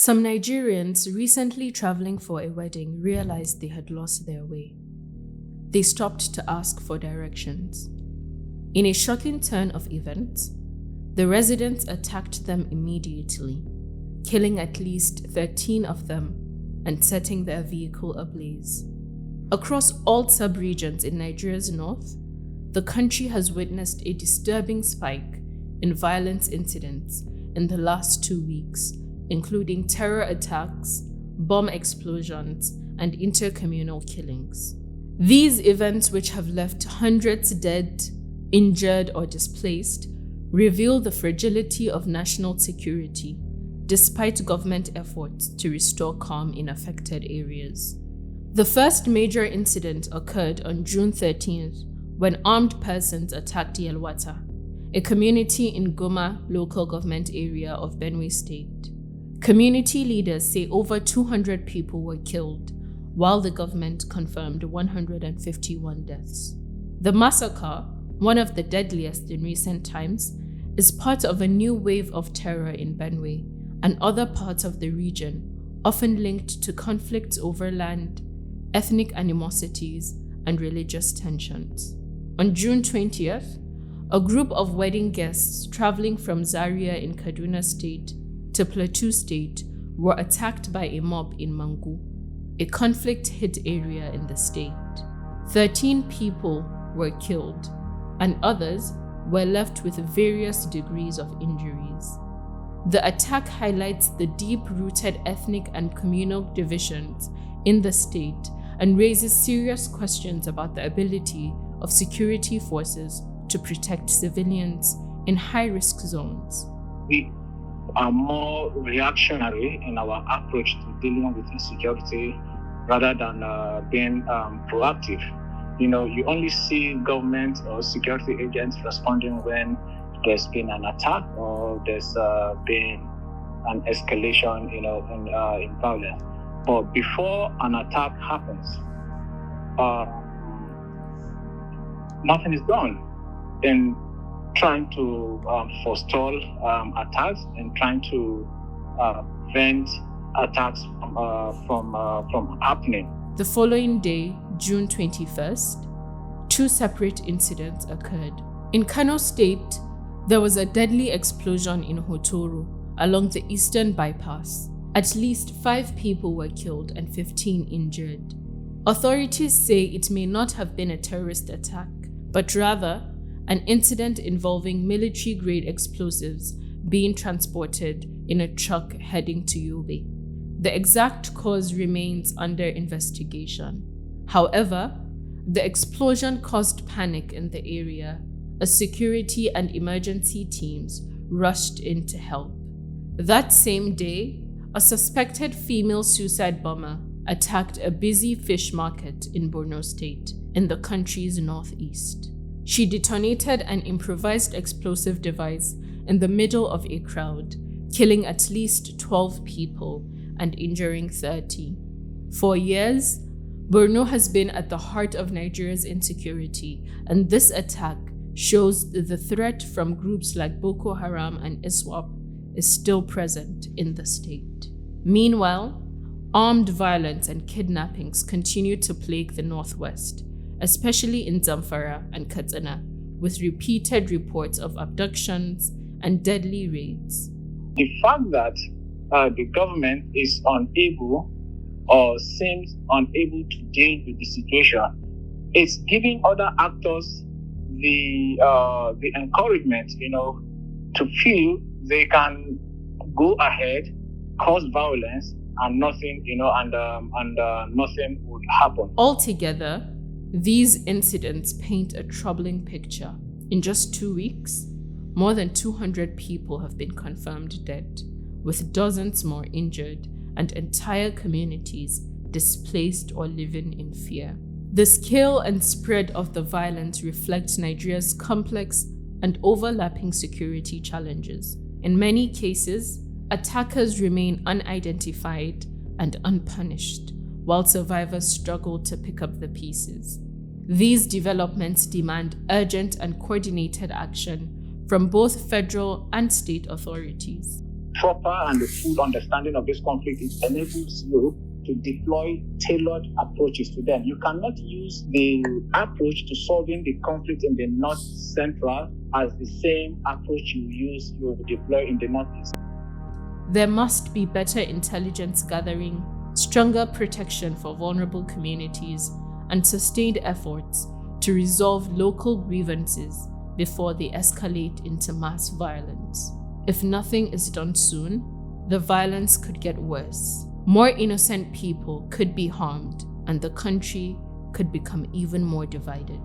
Some Nigerians recently traveling for a wedding realized they had lost their way. They stopped to ask for directions. In a shocking turn of events, the residents attacked them immediately, killing at least 13 of them and setting their vehicle ablaze. Across all sub-regions in Nigeria's north, the country has witnessed a disturbing spike in violence incidents in the last 2 weeks, including terror attacks, bomb explosions, and intercommunal killings. These events, which have left hundreds dead, injured, or displaced, reveal the fragility of national security, despite government efforts to restore calm in affected areas. The first major incident occurred on June 13th when armed persons attacked Yelwata, a community in Goma local government area of Benue State. Community leaders say over 200 people were killed, while the government confirmed 151 deaths. The massacre, one of the deadliest in recent times, is part of a new wave of terror in Benue and other parts of the region, often linked to conflicts over land, ethnic animosities, and religious tensions. On June 20th, a group of wedding guests traveling from Zaria in Kaduna State to Plateau State were attacked by a mob in Mangu, a conflict-hit area in the state. 13 people were killed, and others were left with various degrees of injuries. The attack highlights the deep-rooted ethnic and communal divisions in the state and raises serious questions about the ability of security forces to protect civilians in high-risk zones. We are more reactionary in our approach to dealing with insecurity rather than being proactive. You only see government or security agents responding when there's been an attack or there's been an escalation, in violence. But before an attack happens, nothing is done in trying to forestall attacks and trying to prevent attacks from happening. The following day, June 21st, 2 separate incidents occurred. In Kano State, there was a deadly explosion in Hoto along the eastern bypass. At least 5 people were killed and 15 injured. Authorities say it may not have been a terrorist attack, but rather an incident involving military-grade explosives being transported in a truck heading to Yobe. The exact cause remains under investigation. However, the explosion caused panic in the area as security and emergency teams rushed in to help. That same day, a suspected female suicide bomber attacked a busy fish market in Borno State, in the country's northeast. She detonated an improvised explosive device in the middle of a crowd, killing at least 12 people and injuring 30. For years, Borno has been at the heart of Nigeria's insecurity, and this attack shows that the threat from groups like Boko Haram and ISWAP is still present in the state. Meanwhile, armed violence and kidnappings continue to plague the northwest, especially in Zamfara and Katsina, with repeated reports of abductions and deadly raids. The fact that the government is unable or seems unable to deal with the situation, it's giving other actors the encouragement, to feel they can go ahead, cause violence, and nothing, nothing would happen. Altogether, these incidents paint a troubling picture. In just 2 weeks, more than 200 people have been confirmed dead, with dozens more injured and entire communities displaced or living in fear. The scale and spread of the violence reflects Nigeria's complex and overlapping security challenges. In many cases, attackers remain unidentified and unpunished, while survivors struggle to pick up the pieces. These developments demand urgent and coordinated action from both federal and state authorities. proper and a full understanding of this conflict, it enables you to deploy tailored approaches to them. You cannot use the approach to solving the conflict in the North Central as the same approach you deploy in the Northeast. There must be better intelligence gathering, stronger protection for vulnerable communities, and sustained efforts to resolve local grievances before they escalate into mass violence. If nothing is done soon, the violence could get worse. More innocent people could be harmed, and the country could become even more divided.